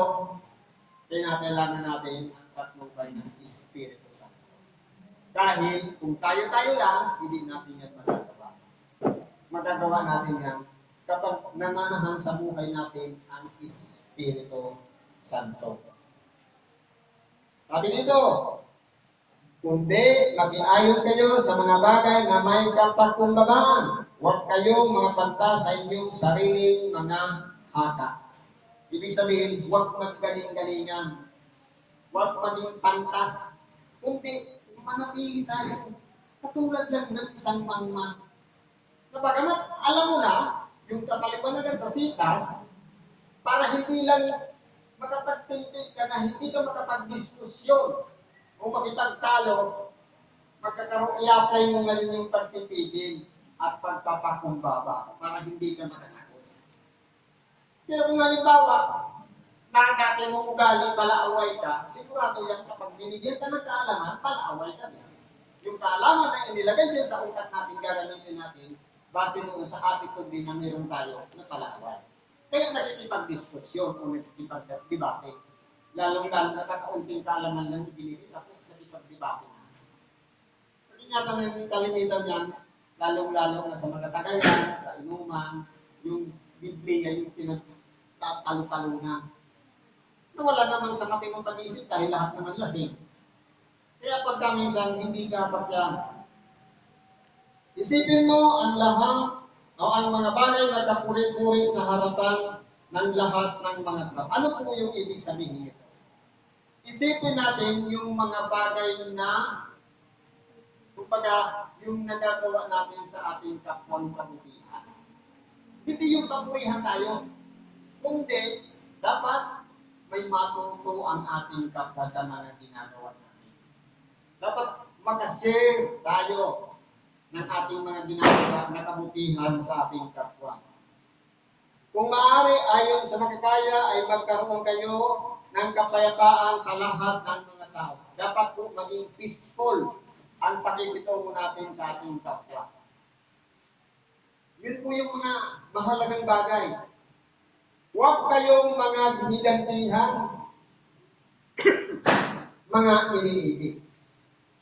Speaker 1: kailangan natin ang patnubay ng Espiritu Santo. Dahil kung tayo-tayo lang, hindi natin yan magagawa. Magagawa natin yan kapag nananahan sa buhay natin ang Espiritu Santo. Sabi dito, kundi mag-iayon kayo sa mga bagay na may kapagkumbabaan. Huwag kayong mga panta sa inyong sariling mga haka. Ibig sabihin, huwag maggaling-galingan. Huwag maging pantas. Kundi, manatili tayo. Katulad lang ng isang mangma. Napagamat, alam mo na, yung kapaliwanagan sa sitas, para hindi lang makapagtimpi ka na hindi ka makapagdiskusyon o makipagtalo, i-apply mo ngayon yung pagpipigil at pagpapakumbaba para hindi ka makasagot. Pero kung halimbawa, na dati mong ugali, palaaway ka, sigurado yan kapag binigyan ka ng kaalaman, palaaway ka na. Yung kaalaman na inilagay din sa utak natin, gagamitin natin, base noon sa attitude din na meron tayo na palaaway. Kaya nakikipag-diskusyon o nakikipag-debate. Lalong-lalo na kakaunting kaalaman lang ibinigay, tapos nakikipag-debate na. Kasi nga naman yung kalimitan yan, lalong-lalo na sa mga tagayan, sa inuman, yung Biblia, yung pinagtatalo-talo na. Wala naman sa matinong pag-iisip dahil lahat naman lasing. Kaya pagka minsan hindi dapat yan. Isipin mo ang lahat o ang mga bagay na kapuri-puri sa harapan ng lahat ng mga tao. Ano po yung ibig sabihin nito? Isipin natin yung mga bagay na kumbaga yung nagagawa natin sa ating kapwang kabutihan. Hindi yung papurihan tayo. Kundi dapat may matuto ang ating kapwa sa mga ginagawa natin. Dapat makashare tayo ng ating mga ginagawa na kabutihan sa ating kapwa. Kung maaari, ayon sa makakaya, ay magkaroon kayo ng kapayapaan sa lahat ng mga tao. Dapat po maging peaceful ang pakikitungo natin sa ating kapwa. Yun po yung mga mahalagang bagay. Huwag kayong mga hinigantihan, mga iniibig.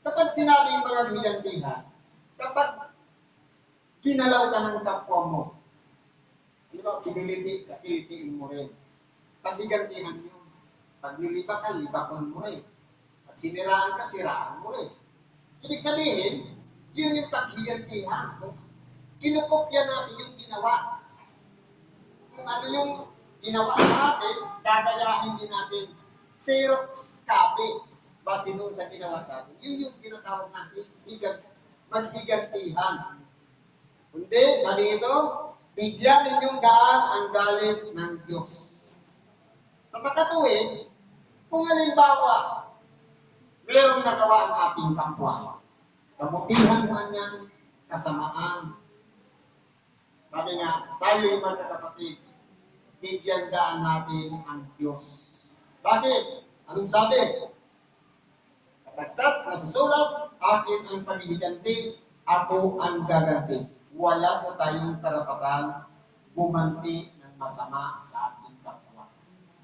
Speaker 1: Kapag sinabing mga hinigantihan, kapag kinalaw ka ng kapwa mo, di ba, kililitiin mo rin. Pag higantihan yun. Pag niliba ka, libakan mo rin. Pag siniraan ka, siraan mo rin. Ibig sabihin, yun yung paghigantihan. Kinukopya natin yung ginawa. Kung ano yung ginawa sa atin, gagayahin din natin. Xerox copy. Base doon sa ginawa sa atin. Yun yung tinatawag natin, maghigantihan. Kundi, sabi ito, bigyan ninyong daan ang galit ng Diyos. Sa pagkatuwid, kung halimbawa, mayroong nagawa ang ating kapwa. Kabutihan man yan, kasamaan. Sabi nga, tayo yung mga kapatid, bigyan daan natin ang Diyos. Bakit? Anong sabi? Kapagkat nasusulat, akin ang paghihiganti, ako ang gaganti. Wala po tayong karapatan bumanti ng masama sa ating kapwa.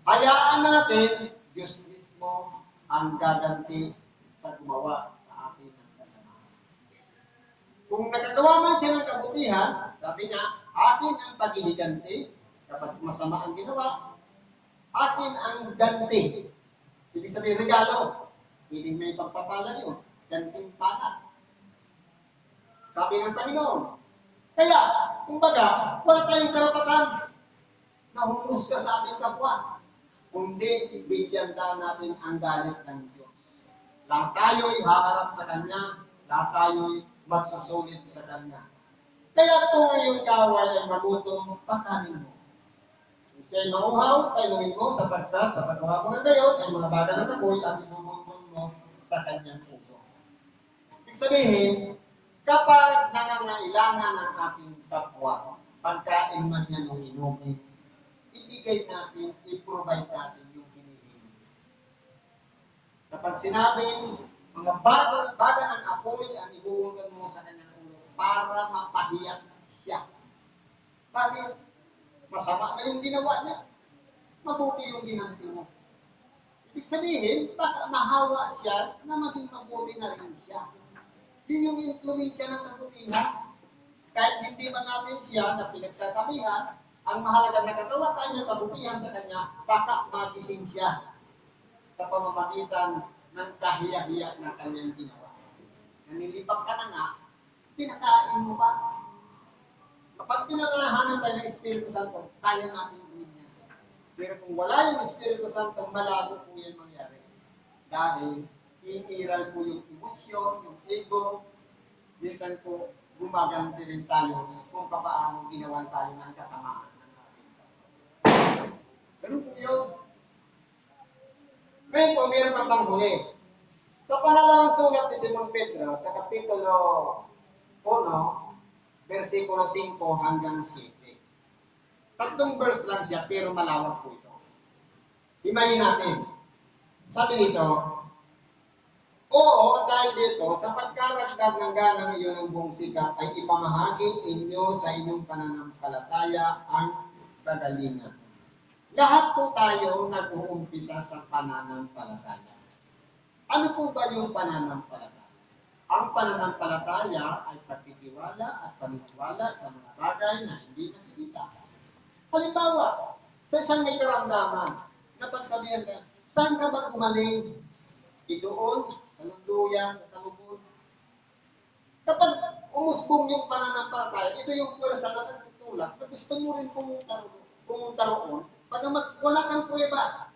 Speaker 1: Hayaan natin, Diyos mismo ang gaganti sa gumawa sa atin ng kasama. Kung nagagawa man siya ng kabutihan, sabi niya, akin ang paghihiganti, kapag masama ang ginawa, akin ang ganti. Ibig sabihin, regalo. Piling may pagpapala yun. Gantimpala. Sabi ng Panginoon. Kaya, kumbaga, wala tayong karapatan na humusga sa ating kapwa. Kundi, bigyan ka natin ang galit ng Diyos. Lahat tayo'y haharap sa Kanya. Lahat tayo'y magsusulit sa Kanya. Kaya kung ngayong kawal ay magutong, pakanin mo. Kung siya'y mauhaw, kainumin mo sapagkat sa paggawa mo ng gayon ay mga baga ng apoy at ibubulbul mo sa Kanyang puso. Ibig sabihin, kapag nangangailangan ng ating kapwa, pagkain man niya nung inumin, ibigay natin, i-provide natin yung hinihingi. Kapag sinabing, mga baga ng apoy ang ibubugan mo sa kanyang ulo para mapahiyak siya. Bakit? Masama na yung ginawa niya. Mabuti yung ginanti mo. Ibig sabihin, baka mahawa siya na maging mabuti na rin siya. Yun yung influensya ng kabutihan. Kahit hindi man natin siya na pinagsasabihan, ang mahalaga na kagawa tayo ng kabutihan sa kanya, baka magising siya sa pamamagitan ng kahiya-hiya na kanyang ginawa. Nanilipat ka na nga, pinakain mo pa. Kapag pinangahanan tayo ng Espiritu Santo, kaya natin gawin yan. Pero kung wala yung Espiritu Santo, malabo po yan mangyari. Dahil iiral po yung emosyon, yung ego, minsan po gumaganti rin tayo kung paano ginawan tayo ng kasamaan ng ating kapwa. Ganun po yun. Ngayon po, meron pang panghuli. Sa pangalawang sulat ni Simon Pedro, sa Kapitulo 1, versikulo 5 hanggang 7. Tatlong verse lang siya, pero malawak po ito. Himayin natin. Sabi nito, oo, dahil dito, sa pagkaragdag ng ganang iyon ng buong sikap, ay ipamahagi inyo sa inyong pananampalataya ang kagalingan. Lahat po tayo nag-uumpisa sa pananampalataya. Ano po ba yung pananampalataya? Ang pananampalataya ay pagtitiwala at paniniwala sa mga bagay na hindi nakikita. Halimbawa, sa isang may karamdaman, na pagsabihan ka, saan ka ba gumaling? Doon, sa lunduyan, sa salubod. Kapag umusbong yung pananampalataya, ito yung pwersa na nagtutulak, na gusto mo rin pumunta roon, wala kang prueba.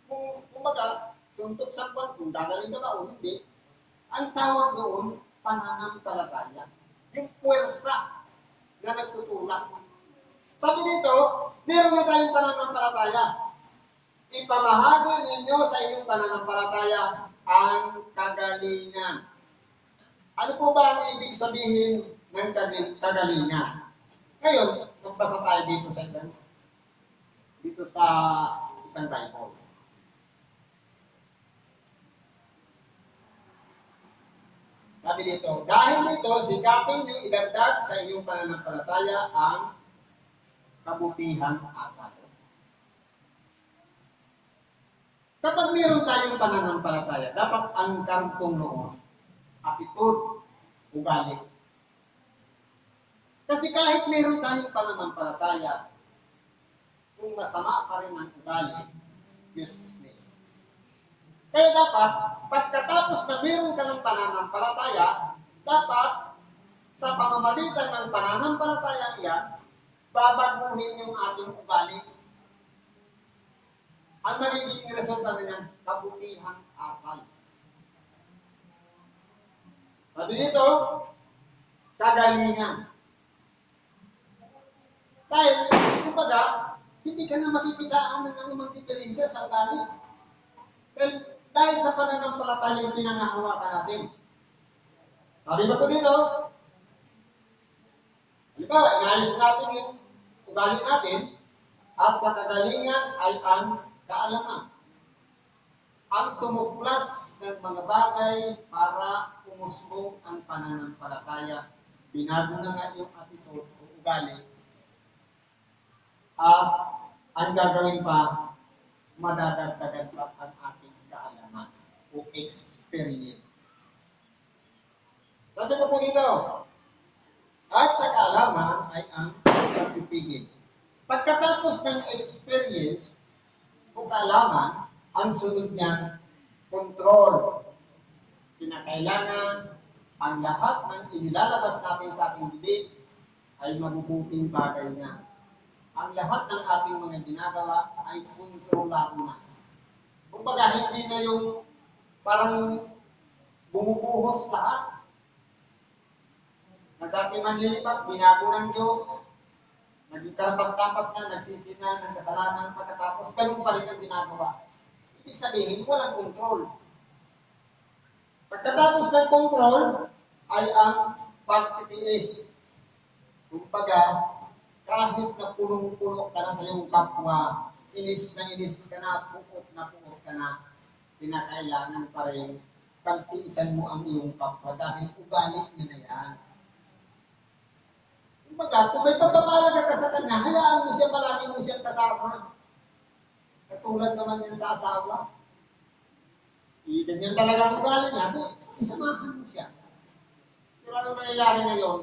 Speaker 1: Kung baga, suntok sa kwan, kung gagaling ka ba o hindi, ang tawag doon, pananampalataya. Yung pwersa na nagtutulak. Sabi dito, meron na tayong pananampalataya. Ipamahagi ninyo sa inyong pananampalataya ang kagalingan. Ano po ba ang ibig sabihin ng kagalingan? Ngayon, magbasa tayo dito sa isang Bible. Sabi dito, dahil dito, sikapin niyo idagdag sa inyong pananampalataya ang kabutihang asal. Kapag mayroon tayong pananampalataya, dapat ang kantong noon, attitude, ugali. Kasi kahit mayroon tayong pananampalataya, kung masama pa rin ang ugali, useless. Kaya dapat, pagkatapos na mayroon ka ng pananampalataya, dapat sa pamamagitan ng pananampalataya yan, babaguhin yung ating ugali. Ang magiging resulta niyan, kabutihang asal. Sabi dito, kagalingan. Dahil, kumbaga, hindi ka na makikitaan ng anumang diferensya sa ugali. Dahil sa pananampalataya yung pinangahawakan natin. Sabi ba po dito? Halimbawa, inayos natin yung ugali natin at sa kagalingan ay ang kaalaman. Ang tumuklas ng mga bagay para umusbong ang pananampalataya. Binago na nga yung attitude o ugali. At ang gagawin pa, madadagdagan pa ang ating kaalaman o experience. Sabi ko po dito, at sa kaalaman ay ang pagpipigil. Pagkatapos ng experience o kaalaman, ang sunod niyan, control. Kinakailangan ang lahat ng inilalabas natin sa ating bibig ay mabubuting bagay na. Ang lahat ng ating mga ginagawa ay kontrolado na. Kumbaga, hindi na yung parang bumubuhos lahat. Na dati man lilipat, binago ng Diyos, naging karapat-dapat na, nagsisi na ng kasalanan pagkatapos, ganun pa rin ang ginagawa. Ibig sabihin, walang kontrol. Pagkatapos ng kontrol, ay ang pagtitiis. Kumbaga, kahit na punong-puno ka na sa iyong kapwa, inis ka na puot ka na, kinakailangan pa rin pagtiisan mo ang iyong kapwa dahil ugali niya na yan. Kumbaga, kung may pagpapalaga ka sa kanya, hayaan mo siya, palagi mo siyang kasama. Katulad naman yan sa asawa. Ganyan talaga ang ugali niya, isamahan mo siya. Pero ano nangyayari ngayon?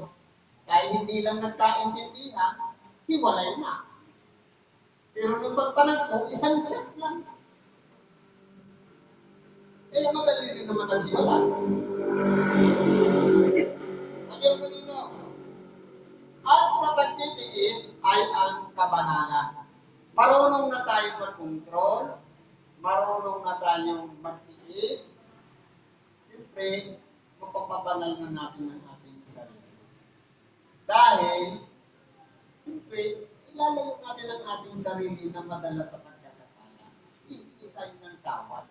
Speaker 1: Dahil hindi lang nagkaintindihan, hiwalay na. Pero nung pagpanagpo, isang chat lang. Kaya madali rin naman ang hiwala. Sabi ko nito, at sa pagtitiis ay ang kabanalan. Marunong na tayong mag-control, marunong na tayong magtiis, siyempre, mapapabanal na natin ang ating sarili. Dahil, siyempre, ilalayo natin ang ating sarili na madala sa pagkakasala. Hindi tayo ng tawad.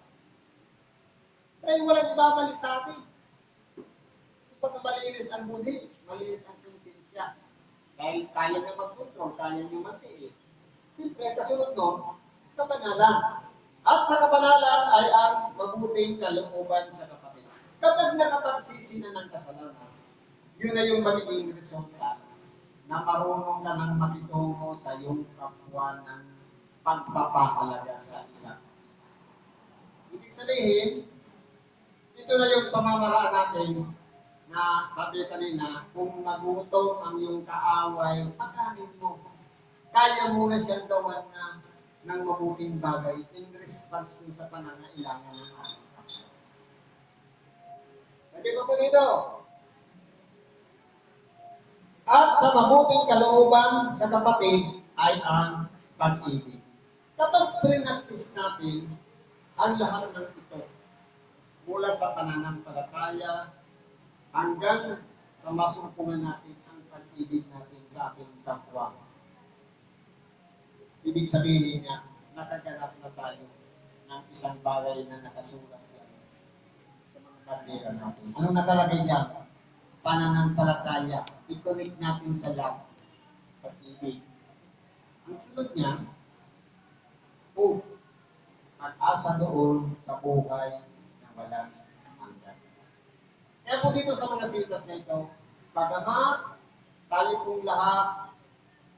Speaker 1: Dahil walang ibabalik sa atin. Kapag malinis ang budi, malinis ang konsensya. Dahil kaya niya mag-control, kaya niya matiis. Siyempre, kasunod nun, kabanalan. At sa kabanalan ay ang mabuting kalooban sa kapatid. Kapag nakapagsisi na ng kasalanan, yun na yung magiging resulta na marunong ka nang makitungo sa iyong kapwa ng pagpapahalaga sa isa't isa. Ibig sabihin, ito na yung pamamaraan natin na sabi kanina, kung nagutom ang iyong kaaway, pakanin mo. Kaya mo na siyang gawan na ng mabuting bagay in response sa pangangailangan ng ating kapwa. Sabi ko po dito, at sa mabuting kalooban sa kapatid ay ang pag-ibig. Kapag pinagtis natin ang lahat ng ito, mula sa pananampalataya hanggang sa masumpungan natin ang pag-ibig natin sa ating kapwa. Ibig sabihin niya, nakaganap na tayo ng isang bagay na nakasulat yan sa mga bandera natin. Anong nakalagay diyan? Pananampalataya. I-connect natin sa love. Pag-ibig. Ang sunod niya, hope. Pag-asa doon sa buhay na walang hanggan. Kaya po dito sa mga sitas na ito, bagamat tayo pong lahat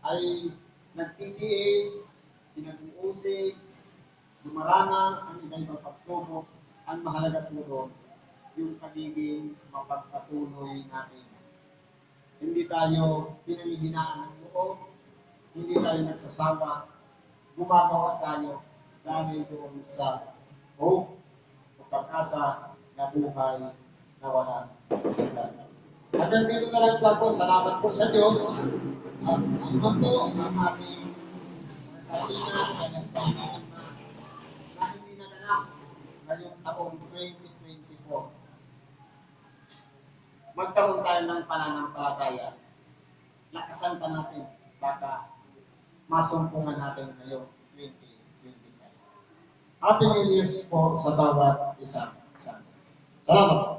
Speaker 1: ay nagtitiis, pinag-uusig, dumaranas ang iba-ibang pagsubok, ang mahalaga po doon, yung pagiging mapagpatuloy natin. Hindi tayo pinanghihinaan ng loob, hindi tayo nagsasawa, gumagawa tayo dahil doon sa hope o pag-asa na buhay na walang hanggan. Hanggang dito na lang po ako. Salamat po sa Diyos. At ano po ang ating kailangan na hindi naganap ngayong taong 2024. Magkaroon tayo ng pananampalataya. Lakasan pa natin. Baka masumpungan natin ngayong 2025. Happy New Year's po sa bawat isa. Salamat.